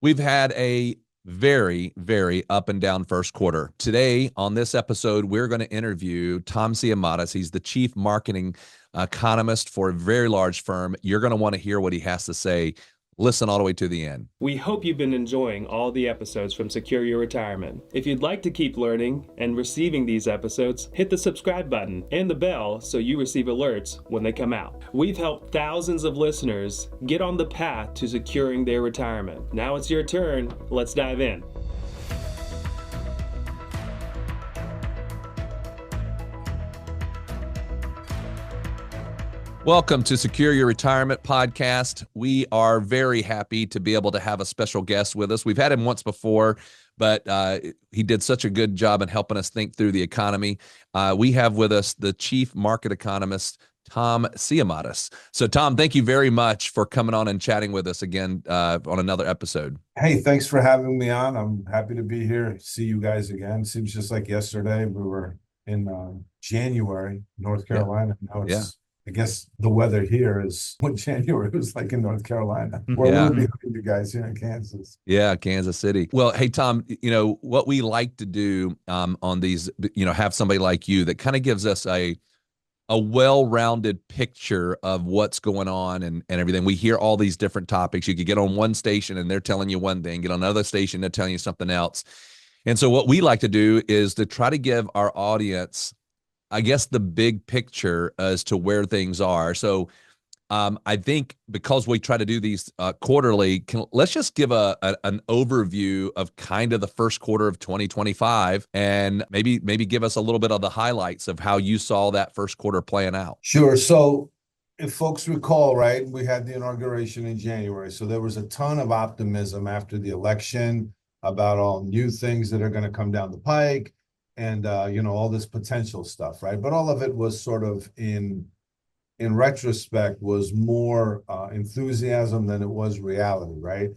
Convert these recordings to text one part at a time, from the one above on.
We've had a very, very up and down first quarter. Today, on this episode, we're going to interview Tom Siamatis. He's the chief marketing economist for a very large firm. You're going to want to hear what he has to say. Listen all the way to the end. We hope you've been enjoying all the episodes from Secure Your Retirement. If you'd like to keep learning and receiving these episodes, hit the subscribe button and the bell so you receive alerts when they come out. We've helped thousands of listeners get on the path to securing their retirement. Now it's your turn. Let's dive in. Welcome to Secure Your Retirement podcast. We are very happy to be able to have a special guest with us. We've had him once before, but he did such a good job in helping us think through the economy. We have with us the chief market economist, Tom Siamatis. So, Tom, thank you very much for coming on and chatting with us again on another episode. Hey, thanks for having me on. I'm happy to be here. See you guys again. Seems just like yesterday. We were in January, North Carolina. Now it's, I guess the weather here is what January was like in North Carolina. We're a little behind you guys here in Kansas. Yeah, Kansas City. Well, hey, Tom, what we like to do on these, have somebody like you that kind of gives us a well-rounded picture of what's going on and everything. We hear all these different topics. You could get on one station and they're telling you one thing, get on another station, they're telling you something else. And so what we like to do is to try to give our audience, I guess, the big picture as to where things are. So I think because we try to do these quarterly, let's just give an overview of kind of the first quarter of 2025 and maybe give us a little bit of the highlights of how you saw that first quarter playing out. Sure. So if folks recall, right, we had the inauguration in January. So there was a ton of optimism after the election about all new things that are going to come down the pike and, all this potential stuff, right? But all of it was sort of in retrospect was more enthusiasm than it was reality, right?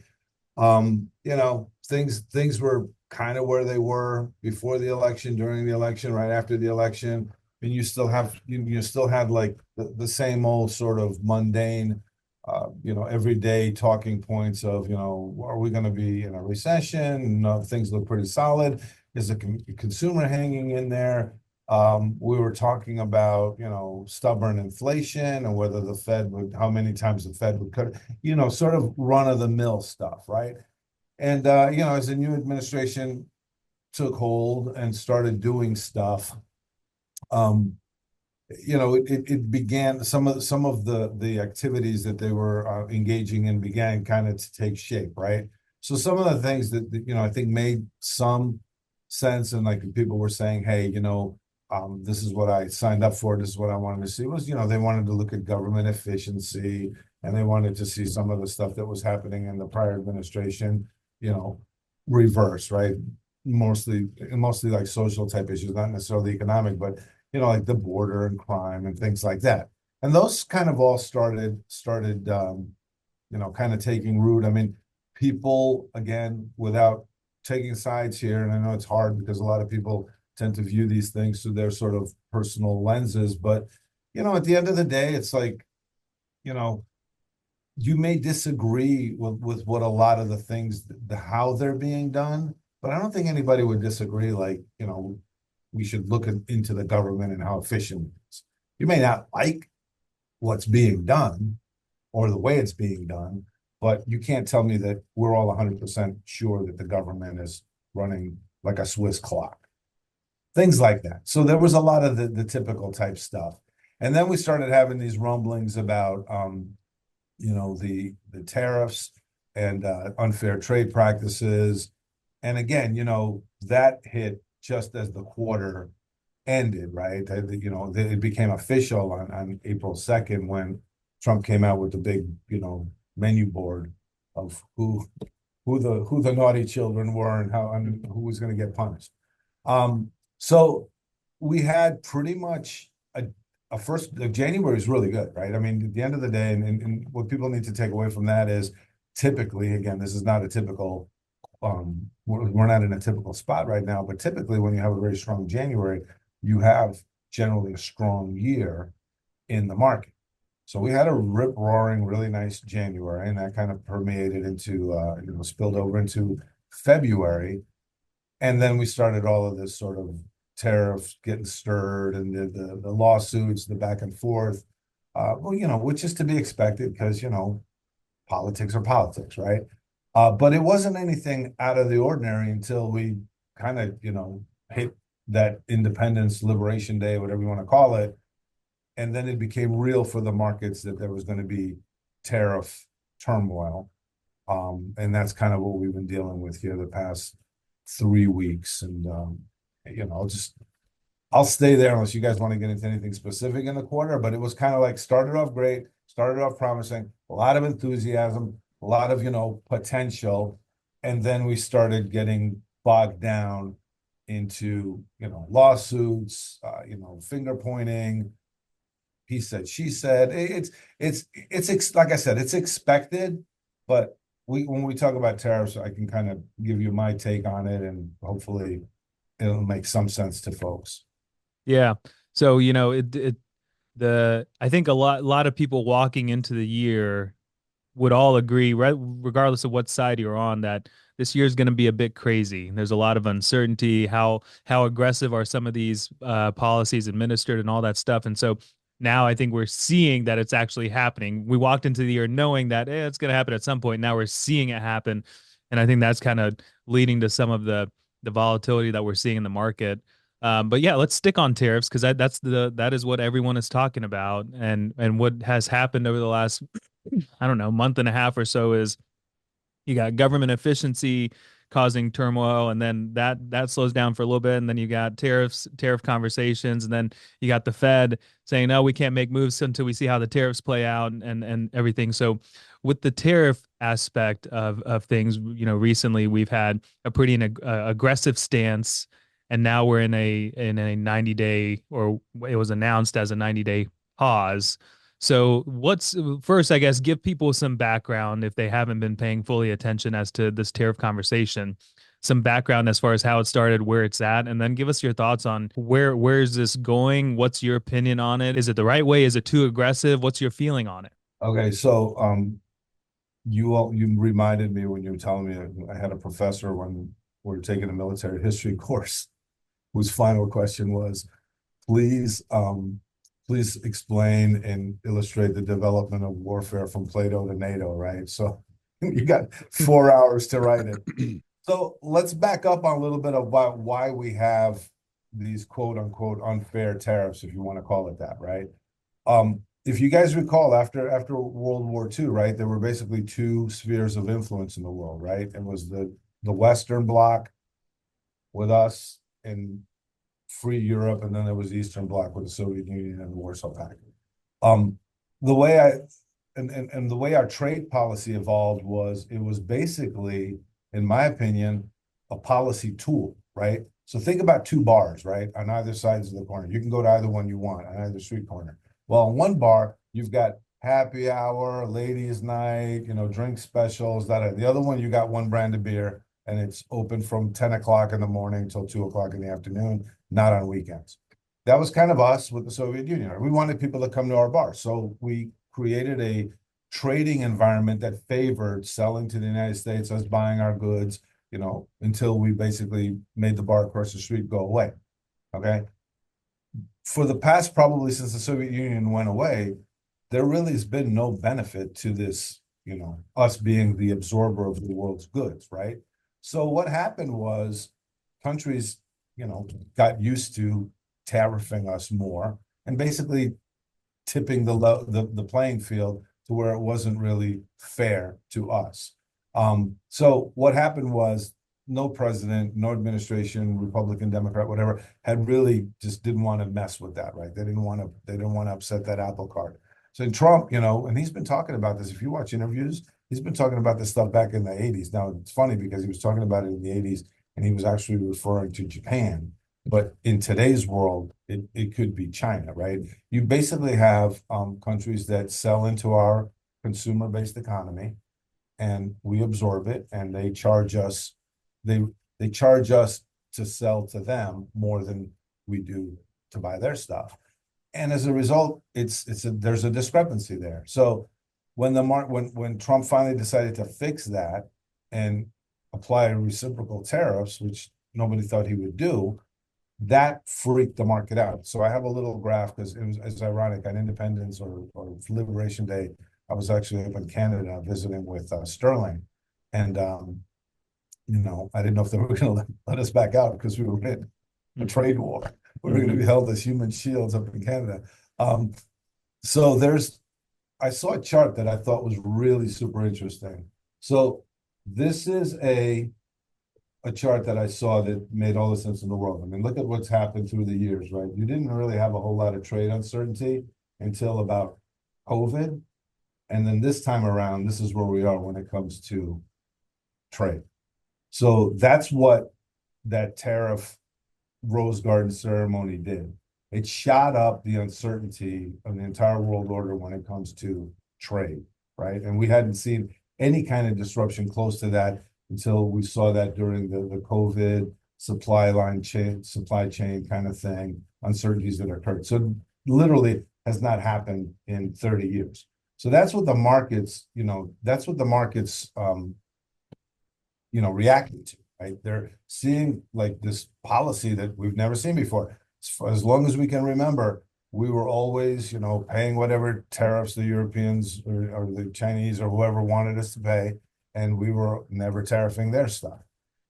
Things were kind of where they were before the election, during the election, right after the election. And you still had like the same old sort of mundane, everyday talking points of, are we going to be in a recession? No, things look pretty solid. Is the consumer hanging in there? We were talking about, stubborn inflation and whether the Fed would, how many times the Fed would cut, sort of run-of-the-mill stuff, right? And, as the new administration took hold and started doing stuff, it began, some of the activities that they were engaging in began kind of to take shape, right? So some of the things that I think made some sense, and like people were saying, hey, this is what I signed up for, this is what I wanted to see, was, they wanted to look at government efficiency, and they wanted to see some of the stuff that was happening in the prior administration, reverse, right? Mostly like social type issues, not necessarily economic, but, like the border and crime and things like that. And those kind of all started, kind of taking root. I mean, people, again, without taking sides here, and I know it's hard because a lot of people tend to view these things through their sort of personal lenses, but at the end of the day, it's like, you may disagree with what a lot of the things, how they're being done, but I don't think anybody would disagree, like, we should look into the government and how efficient it is. You may not like what's being done or the way it's being done, but you can't tell me that we're all 100% sure that the government is running like a Swiss clock. Things like that. So there was a lot of the typical type stuff. And then we started having these rumblings about, the tariffs and unfair trade practices. And again, that hit just as the quarter ended, right? It became official on April 2nd when Trump came out with the big, menu board of who the naughty children were and who was going to get punished. So we had pretty much a first, January is really good, right? I mean, at the end of the day, and what people need to take away from that is typically, again, this is not a typical, we're not in a typical spot right now, but typically when you have a very strong January, you have generally a strong year in the market. So we had a rip roaring, really nice January, and that kind of permeated into, spilled over into February. And then we started all of this sort of tariffs getting stirred and the lawsuits, the back and forth. Which is to be expected because, politics are politics, right? But it wasn't anything out of the ordinary until we kind of, hit that Independence Liberation Day, whatever you want to call it. And then it became real for the markets that there was going to be tariff turmoil. And that's kind of what we've been dealing with here the past 3 weeks. And, I'll stay there unless you guys want to get into anything specific in the quarter, but it was kind of like started off great, started off promising, a lot of enthusiasm, a lot of, potential. And then we started getting bogged down into, lawsuits, finger pointing. He said, she said, it's like I said, it's expected, but when we talk about tariffs, I can kind of give you my take on it and hopefully it'll make some sense to folks. Yeah. So, I think a lot of people walking into the year would all agree, regardless of what side you're on, that this year is going to be a bit crazy. There's a lot of uncertainty. How aggressive are some of these policies administered and all that stuff? And so now I think we're seeing that it's actually happening. We walked into the year knowing that it's going to happen at some point. Now we're seeing it happen, and I think that's kind of leading to some of the volatility that we're seeing in the market. But yeah, let's stick on tariffs because that is what everyone is talking about, and what has happened over the last, I don't know, month and a half or so is you got government efficiency causing turmoil, and then that slows down for a little bit, and then you got tariff conversations, and then you got the Fed saying, no, we can't make moves until we see how the tariffs play out and everything. So with the tariff aspect of things, recently we've had a pretty aggressive stance, and now we're in a 90-day, or it was announced as a 90-day pause. So what's first, I guess, give people some background if they haven't been paying fully attention as to this tariff conversation, some background as far as how it started, where it's at, and then give us your thoughts on where is this going? What's your opinion on it? Is it the right way? Is it too aggressive? What's your feeling on it? Okay, so you reminded me when you were telling me I had a professor when we were taking a military history course whose final question was, please explain and illustrate the development of warfare from Plato to NATO, right? So you got 4 hours to write it. So let's back up on a little bit about why we have these quote unquote unfair tariffs, if you want to call it that, right? If you guys recall, after World War II, right, there were basically two spheres of influence in the world, right? It was the Western Bloc with us in free Europe, and then there was the Eastern Bloc with the Soviet Union and the Warsaw Pact. The way our trade policy evolved was it was basically, in my opinion, a policy tool, right? So think about two bars, right, on either sides of the corner. You can go to either one you want on either street corner. Well, in one bar, you've got happy hour, ladies' night, drink specials. That the other one, you got one brand of beer, and it's open from 10 o'clock in the morning till 2 o'clock in the afternoon, not on weekends. That was kind of us with the Soviet Union. We wanted people to come to our bar. So we created a trading environment that favored selling to the United States, us buying our goods, until we basically made the bar across the street go away. Okay. For the past, probably since the Soviet Union went away, there really has been no benefit to this, us being the absorber of the world's goods, right? So what happened was countries, got used to tariffing us more and basically tipping the playing field to where it wasn't really fair to us. So what happened was no president, no administration, Republican, Democrat, whatever, had really just didn't want to mess with that, right? They didn't want to upset that apple cart. So Trump, and he's been talking about this. If you watch interviews, he's been talking about this stuff back in the 80s. Now, it's funny because he was talking about it in the 80s and he was actually referring to Japan. But in today's world, it could be China, right? You basically have countries that sell into our consumer-based economy, and we absorb it, and they charge us. They charge us to sell to them more than we do to buy their stuff. and as a result, there's a discrepancy there. So when Trump finally decided to fix that and apply reciprocal tariffs, which nobody thought he would do, that freaked the market out. So I have a little graph because it's ironic. On Independence or Liberation Day, I was actually up in Canada visiting with Sterling, and I didn't know if they were going to let us back out because we were in a trade war. We were going to be held as human shields up in Canada. So I saw a chart that I thought was really super interesting. So this is a chart that I saw that made all the sense in the world. I mean, look at what's happened through the years, right? You didn't really have a whole lot of trade uncertainty until about COVID. And then this time around, this is where we are when it comes to trade. So that's what that tariff Rose Garden ceremony did. It shot up the uncertainty of the entire world order when it comes to trade, right? And we hadn't seen any kind of disruption close to that until we saw that during the COVID supply chain kind of thing, uncertainties that occurred. So literally has not happened in 30 years. So that's what the markets, reacting to, right? They're seeing like this policy that we've never seen before. As long as we can remember, we were always, paying whatever tariffs the Europeans or the Chinese or whoever wanted us to pay, and we were never tariffing their stuff.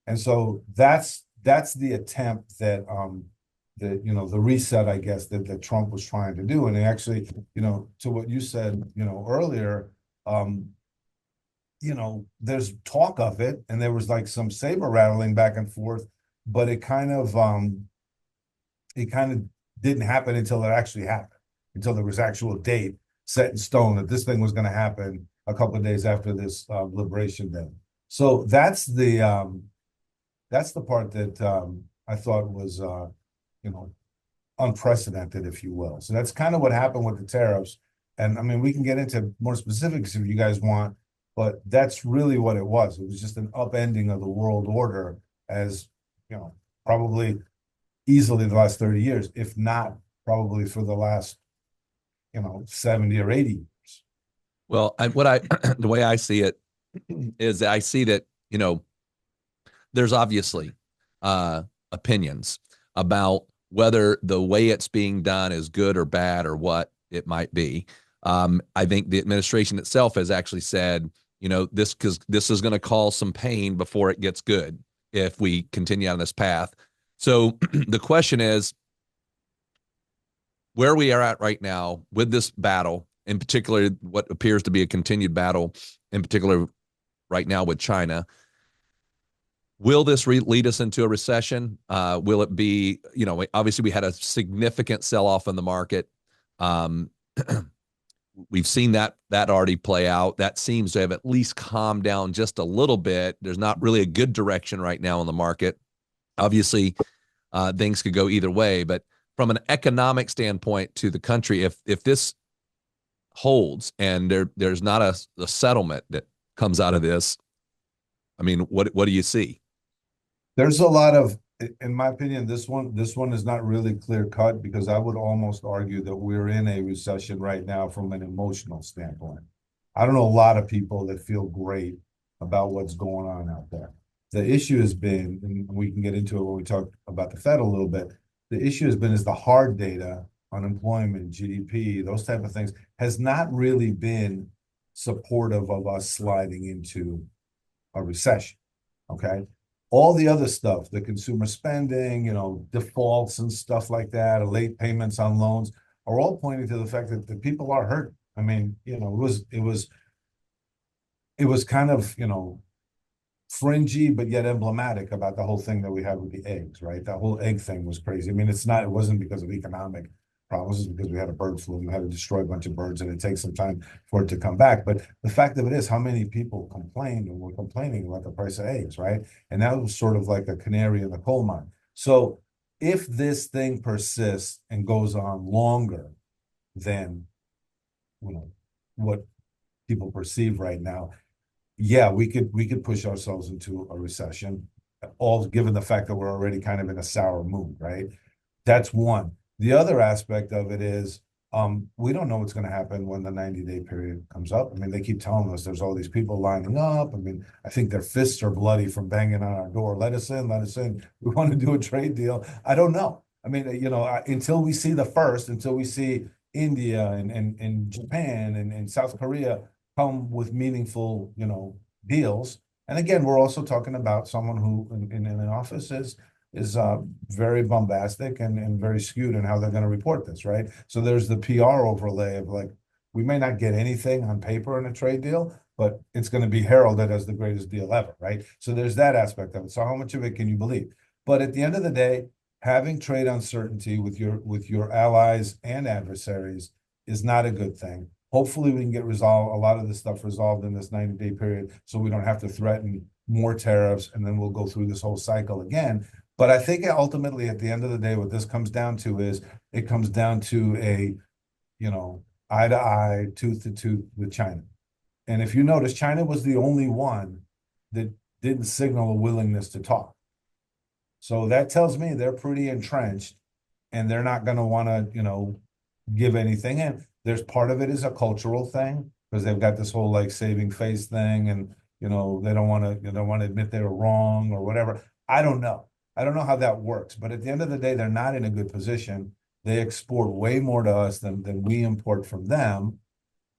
And so that's the attempt that the reset, I guess, that Trump was trying to do. And actually, to what you said, earlier, there's talk of it, and there was like some saber rattling back and forth, but it kind of didn't happen until it actually happened, until there was actual date set in stone that this thing was going to happen a couple of days after this Liberation Day. So that's the part that I thought was unprecedented, if you will. So that's kind of what happened with the tariffs. And I mean, we can get into more specifics if you guys want, but that's really what it was. It was just an upending of the world order, as probably easily the last 30 years, if not probably for the last 70 or 80 years. Well, the way I see it is I see that there's obviously opinions about whether the way it's being done is good or bad or what it might be. I think the administration itself has actually said, this is going to cause some pain before it gets good if we continue on this path. So the question is, where we are at right now with this battle, in particular, what appears to be a continued battle, in particular right now with China, will this lead us into a recession? Will it be, obviously we had a significant sell-off in the market. We've seen that already play out. That seems to have at least calmed down just a little bit. There's not really a good direction right now in the market. Obviously, things could go either way, but from an economic standpoint to the country, if this holds and there's not a settlement that comes out of this, I mean, what do you see? There's a lot of, in my opinion, this one is not really clear cut, because I would almost argue that we're in a recession right now from an emotional standpoint. I don't know a lot of people that feel great about what's going on out there. The issue has been, and we can get into it when we talk about the Fed a little bit, the issue has been is the hard data, unemployment, GDP, those type of things, has not really been supportive of us sliding into a recession, okay? All the other stuff, the consumer spending, defaults and stuff like that, late payments on loans, are all pointing to the fact that the people are hurt. I mean, it was kind of, fringy, but yet emblematic about the whole thing that we had with the eggs, right? That whole egg thing was crazy. I mean, it wasn't because of economic problems, it's because we had a bird flu and we had to destroy a bunch of birds, and it takes some time for it to come back. But the fact of it is, how many people complained and were complaining about the price of eggs, right? And that was sort of like a canary in the coal mine. So if this thing persists and goes on longer than what people perceive right now, yeah, we could push ourselves into a recession, all given the fact that we're already kind of in a sour mood, right? That's one. The other aspect of it is, we don't know what's going to happen when the 90-day period comes up. I mean, they keep telling us there's all these people lining up. I mean, I think their fists are bloody from banging on our door. Let us in, let us in. We want to do a trade deal. I don't know. I mean, until we see until we see India and Japan and South Korea come with meaningful, deals. And again, we're also talking about someone who in an office is very bombastic and very skewed in how they're going to report this, right? So there's the PR overlay of like, we may not get anything on paper in a trade deal, but it's going to be heralded as the greatest deal ever, right? So there's that aspect of it. So how much of it can you believe? But at the end of the day, having trade uncertainty with your allies and adversaries is not a good thing. Hopefully we can get a lot of this stuff resolved in this 90-day period so we don't have to threaten more tariffs and then we'll go through this whole cycle again. But I think ultimately, at the end of the day, what this comes down to is it comes down to eye to eye, tooth to tooth with China. And if you notice, China was the only one that didn't signal a willingness to talk. So that tells me they're pretty entrenched and they're not going to want to, give anything. And there's part of it is a cultural thing because they've got this whole like saving face thing and, they don't want to admit they were wrong or whatever. I don't know. I don't know how that works, but at the end of the day, they're not in a good position. They export way more to us than we import from them.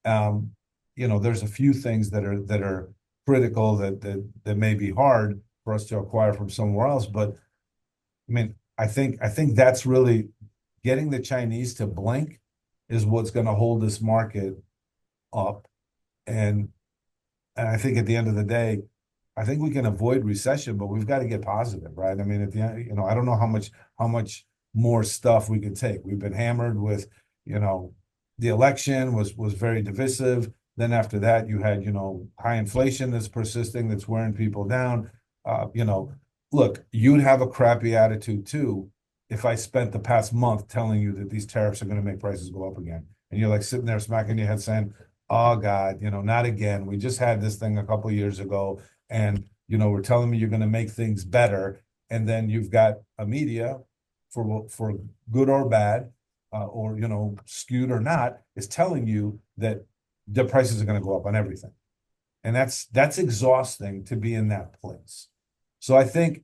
There's a few things that are critical that may be hard for us to acquire from somewhere else. But I mean, I think that's really getting the Chinese to blink is what's going to hold this market up. And I think at the end of the day, I think we can avoid recession, but we've got to get positive, right? I mean, at the end, I don't know how much more stuff we could take. We've been hammered with, the election was very divisive. Then after that, you had, high inflation that's persisting, that's wearing people down. Look, you'd have a crappy attitude too if I spent the past month telling you that these tariffs are going to make prices go up again. And you're like sitting there smacking your head saying, oh God, not again. We just had this thing a couple of years ago and, we're telling me you're going to make things better. And then you've got a media for good or bad, or, skewed or not, is telling you that the prices are going to go up on everything. And that's exhausting to be in that place. So I think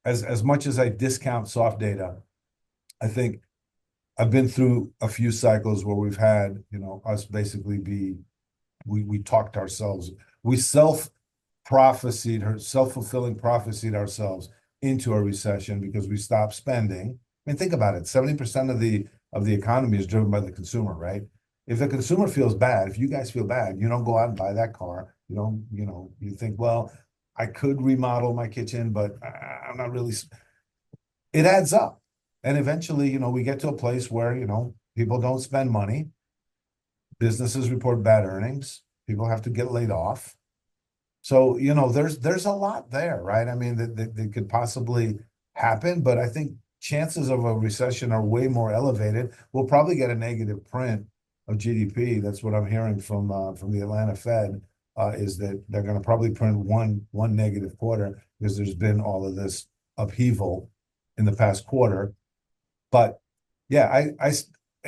as much as I discount soft data, I think I've been through a few cycles where we've had, us basically we talked ourselves, we self-fulfilling prophesied ourselves into a recession because we stopped spending. I mean, think about it. 70% of the economy is driven by the consumer, right? If the consumer feels bad, if you guys feel bad, you don't go out and buy that car. You think, well, I could remodel my kitchen, but I'm not really. It adds up. And eventually, we get to a place where, people don't spend money. Businesses report bad earnings. People have to get laid off. So, there's a lot there, right? I mean, that could possibly happen, but I think chances of a recession are way more elevated. We'll probably get a negative print of GDP. That's what I'm hearing from the Atlanta Fed, is that they're going to probably print one negative quarter because there's been all of this upheaval in the past quarter. But yeah, I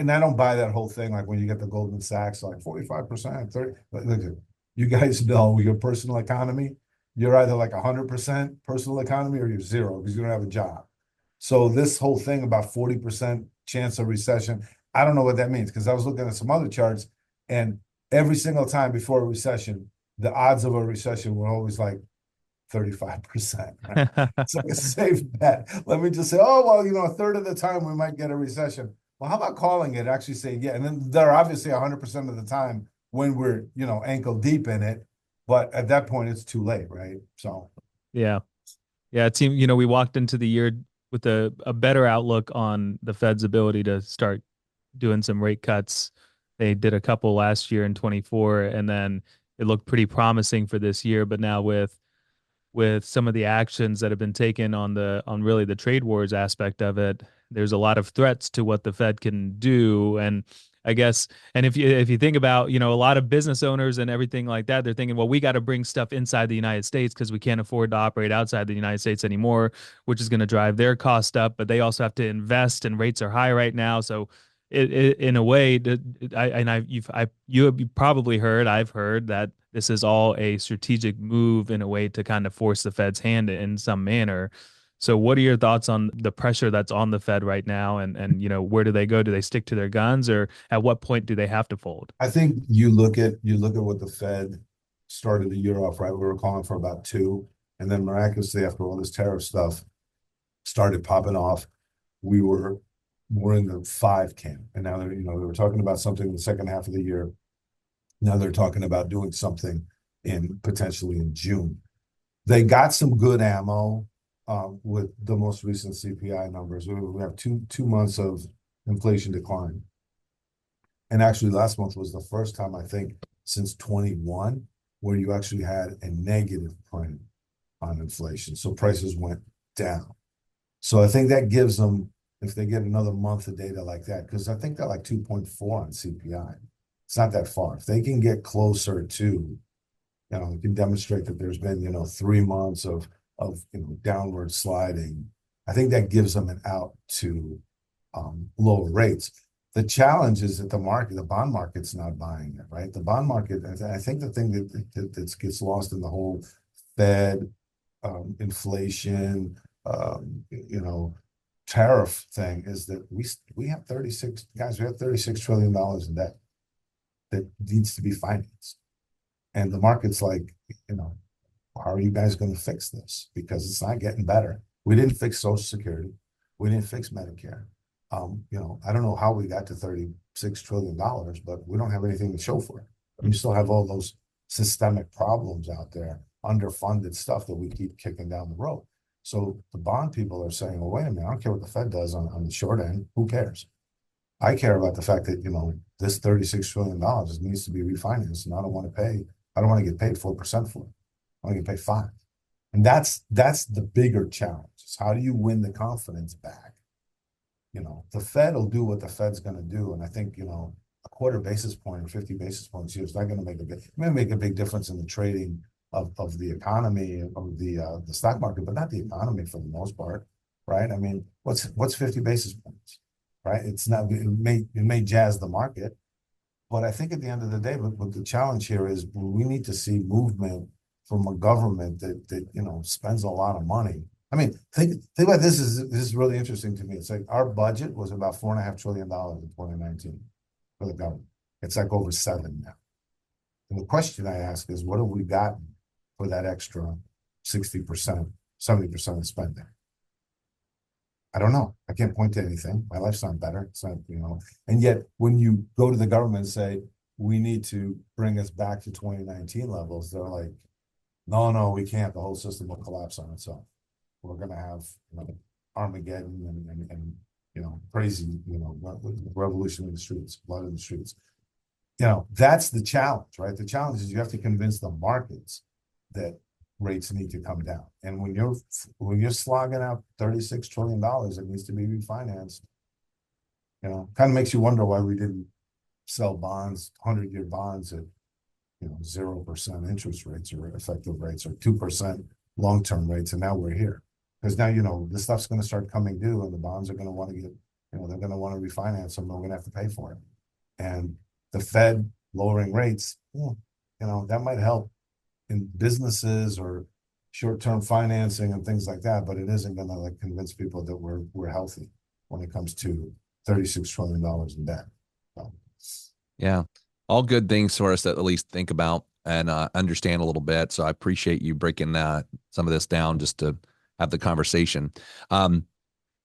don't buy that whole thing. Like when you get the Goldman Sachs, like 45%, 30, but look, you guys know your personal economy, you're either like 100% personal economy or you're zero because you don't have a job. So this whole thing about 40% chance of recession, I don't know what that means because I was looking at some other charts and every single time before a recession, the odds of a recession were always like 35%, right? It's like a safe bet. Let me just say, oh, well, a third of the time we might get a recession. Well, how about calling it, actually saying, yeah, and then they're obviously 100% of the time when we're, ankle deep in it, but at that point it's too late, right? So Yeah. Yeah, it seemed, we walked into the year with a better outlook on the Fed's ability to start doing some rate cuts. They did a couple last year in 24, and then it looked pretty promising for this year. But now with some of the actions that have been taken on really the trade wars aspect of it, there's a lot of threats to what the Fed can do. And I guess. And if you think about, a lot of business owners and everything like that, they're thinking, well, we got to bring stuff inside the United States because we can't afford to operate outside the United States anymore, which is going to drive their cost up. But they also have to invest, and rates are high right now. So in a way, you have probably heard, I've heard that this is all a strategic move in a way to kind of force the Fed's hand in some manner. So what are your thoughts on the pressure that's on the Fed right now, and where do they go? Do they stick to their guns, or at what point do they have to fold? I think you look at what the Fed started the year off, right? We were calling for about 2, and then miraculously, after all this tariff stuff started popping off, we were more in the 5 camp. And now they were talking about something in the second half of the year. Now they're talking about doing something potentially in June. They got some good ammo with the most recent CPI numbers. We have two months of inflation decline. And actually, last month was the first time, I think, since 21 where you actually had a negative print on inflation. So prices went down. So I think that gives them, if they get another month of data like that, because I think they're like 2.4 on CPI. It's not that far. If they can get closer to, you can demonstrate that there's been, 3 months of downward sliding, I think that gives them an out to lower rates. The challenge is that the bond market's not buying it, right? The bond market, I think the thing that gets lost in the whole Fed, inflation, tariff thing is that we have 36 guys, we have $36 trillion in debt that needs to be financed. And the market's like, how are you guys going to fix this? Because it's not getting better. We didn't fix Social Security. We didn't fix Medicare. I don't know how we got to $36 trillion, but we don't have anything to show for it. You still have all those systemic problems out there, underfunded stuff that we keep kicking down the road. So the bond people are saying, well, wait a minute, I don't care what the Fed does on the short end. Who cares? I care about the fact that, this $36 trillion needs to be refinanced, and I don't want to get paid 4% for it. I want to get paid 5%. And that's the bigger challenge. Is how do you win the confidence back? The Fed will do what the Fed's going to do. And I think, a quarter basis point or 50 basis points here is not going to it may make a big difference in the trading of the economy, of the stock market, but not the economy for the most part, right? I mean, what's 50 basis points, right? It's not, it may jazz the market, but I think at the end of the day, what the challenge here is we need to see movement from a government that spends a lot of money. I mean, think about this. This is really interesting to me. It's like our budget was about $4.5 trillion in 2019 for the government. It's like over 7 now. And the question I ask is, what have we gotten for that extra 60%, 70% of spending? I don't know. I can't point to anything. My life's not better. It's not, and yet when you go to the government and say, we need to bring us back to 2019 levels, they're like, no, we can't. The whole system will collapse on itself. We're going to have Armageddon and crazy, revolution in the streets, blood in the streets. That's the challenge, right? The challenge is you have to convince the markets that rates need to come down. And when you're slogging out $36 trillion that needs to be refinanced, kind of makes you wonder why we didn't sell bonds, 100-year bonds at 0% interest rates or effective rates or 2% long-term rates, and now we're here. Because now, this stuff's going to start coming due, and the bonds are going to want to get, they're going to want to refinance them, and we're going to have to pay for it. And the Fed lowering rates, that might help in businesses or short-term financing and things like that, but it isn't going to convince people that we're healthy when it comes to $36 trillion in debt. So. Yeah, all good things for us to at least think about and understand a little bit. So I appreciate you breaking some of this down just to have the conversation. So I'm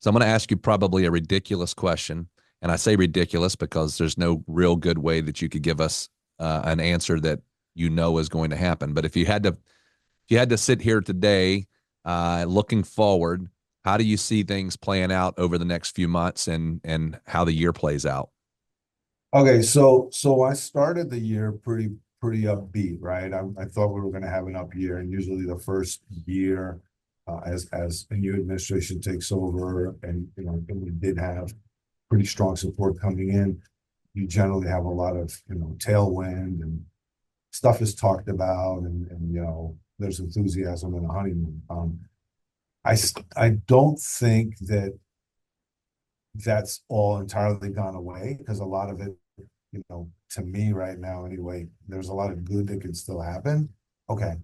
going to ask you probably a ridiculous question. And I say ridiculous because there's no real good way that you could give us an answer that is going to happen. But if you had to sit here today, looking forward, how do you see things playing out over the next few months and how the year plays out? Okay, so I started the year pretty upbeat, right? I thought we were going to have an up year, and usually the first year, as a new administration takes over, and we did have pretty strong support coming in. you generally have a lot of, tailwind, and stuff is talked about, and there's enthusiasm in a honeymoon. I don't think that that's all entirely gone away, because a lot of it, to me right now anyway, there's a lot of good that can still happen. Okay.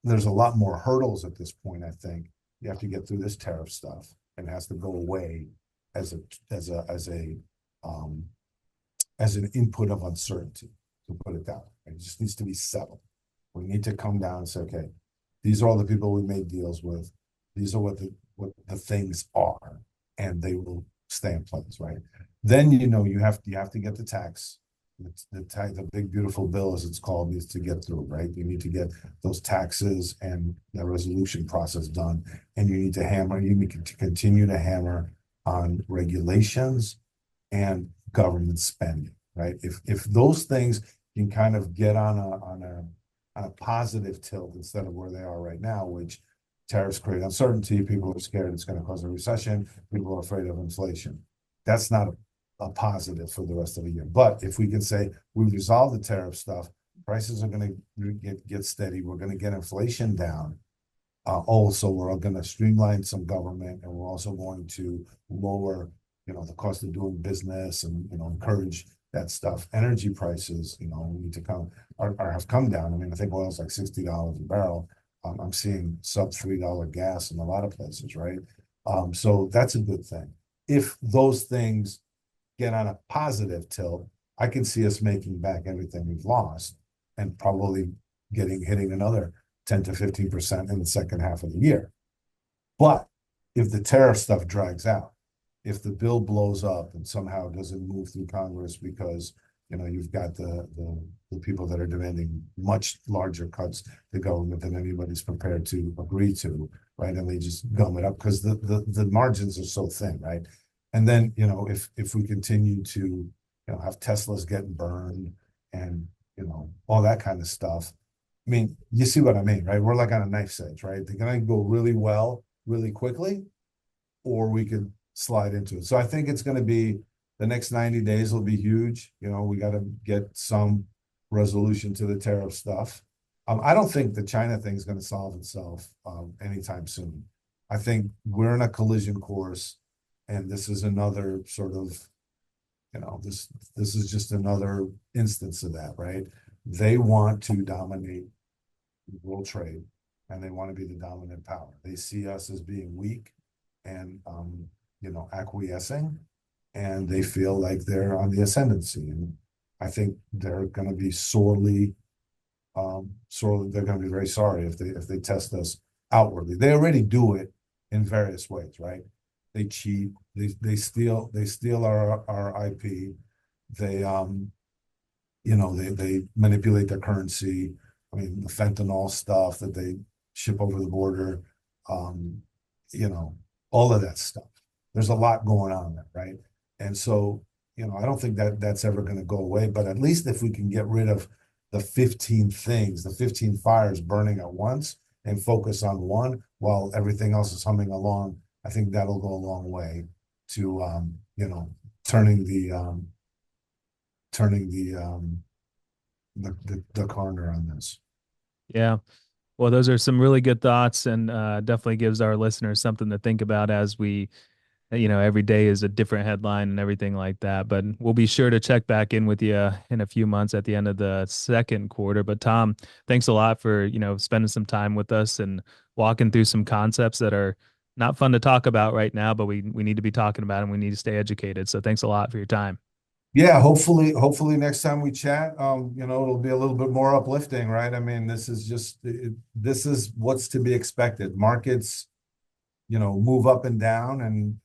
There's a lot more hurdles at this point, I think. You have to get through this tariff stuff, and it has to go away as um an input of uncertainty, to put it that way. It just needs to be settled. We need to come down and say, okay, these are all the people we made deals with. These are what the things are, and they will stay in place, right? Then you have to get the tax. The big beautiful bill, as it's called, needs to get through, right? You need to get those taxes and the resolution process done, and you need to continue to hammer on regulations and government spending, right? If those things can kind of get on a positive tilt instead of where they are right now, which tariffs create uncertainty, people are scared it's going to cause a recession, people are afraid of inflation. That's not a positive for the rest of the year. But if we can say we resolve the tariff stuff, prices are going to get steady, we're going to get inflation down. Also, we're going to streamline some government, and we're also going to lower, the cost of doing business, and encourage that stuff. Energy prices, need to have come down. I mean, I think oil's like $60 a barrel. I'm seeing sub $3 gas in a lot of places, right? So that's a good thing. If those things get on a positive tilt, I can see us making back everything we've lost, and probably hitting another 10 to 15% in the second half of the year. But if the tariff stuff drags out, if the bill blows up and somehow doesn't move through Congress, because you've got the people that are demanding much larger cuts to government than anybody's prepared to agree to, right? And they just gum it up because the margins are so thin, right? And then, if we continue to, have Teslas getting burned, and, all that kind of stuff. I mean, you see what I mean, right? We're like on a knife's edge, right? They're going to go really well, really quickly, or we could slide into it. So I think it's going to be, the next 90 days will be huge. We got to get some resolution to the tariff stuff. I don't think the China thing is going to solve itself anytime soon. I think we're in a collision course. And this is another sort of, this is just another instance of that, right? They want to dominate world trade, and they want to be the dominant power. They see us as being weak and, acquiescing, and they feel like they're on the ascendancy. And I think they're going to be sorely, they're going to be very sorry if they test us outwardly. They already do it in various ways, right? They cheat, they steal our IP. They they manipulate their currency. I mean, the fentanyl stuff that they ship over the border, all of that stuff. There's a lot going on there, right? And so, I don't think that's ever going to go away, but at least if we can get rid of the 15 fires burning at once, and focus on one while everything else is humming along, I think that'll go a long way to turning the corner on this. Yeah. Well, those are some really good thoughts, and definitely gives our listeners something to think about as we, every day is a different headline and everything like that. But we'll be sure to check back in with you in a few months at the end of the second quarter. But Tom, thanks a lot for, spending some time with us and walking through some concepts that are not fun to talk about right now, but we need to be talking about, and we need to stay educated. So thanks a lot for your time. Yeah, hopefully next time we chat, it'll be a little bit more uplifting, right? I mean, this is what's to be expected. Markets, move up and down, and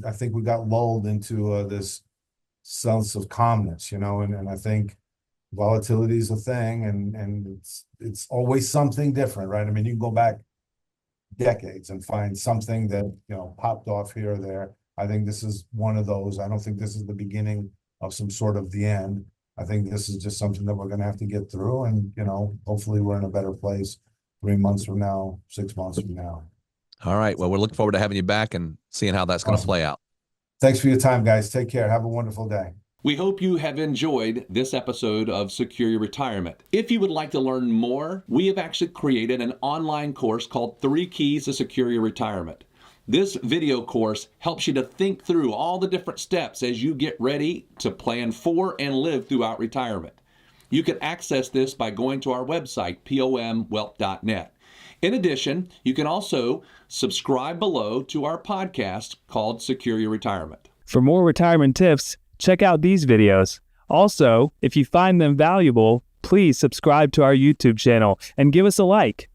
I think we got lulled into this sense of calmness, and I think volatility is a thing, and it's always something different, right? I mean, you can go back decades and find something that popped off here or there. I think this is one of those. I don't think this is the beginning of some sort of the end. I think this is just something that we're going to have to get through, and hopefully we're in a better place 3 months from now, 6 months from now. All right. Well, we're looking forward to having you back and seeing how that's going to play out. Thanks for your time, guys. Take care. Have a wonderful day. We hope you have enjoyed this episode of Secure Your Retirement. If you would like to learn more, we have actually created an online course called 3 Keys to Secure Your Retirement. This video course helps you to think through all the different steps as you get ready to plan for and live throughout retirement. You can access this by going to our website, pomwealth.net. In addition, you can also subscribe below to our podcast called Secure Your Retirement. For more retirement tips, check out these videos. Also, if you find them valuable, please subscribe to our YouTube channel and give us a like.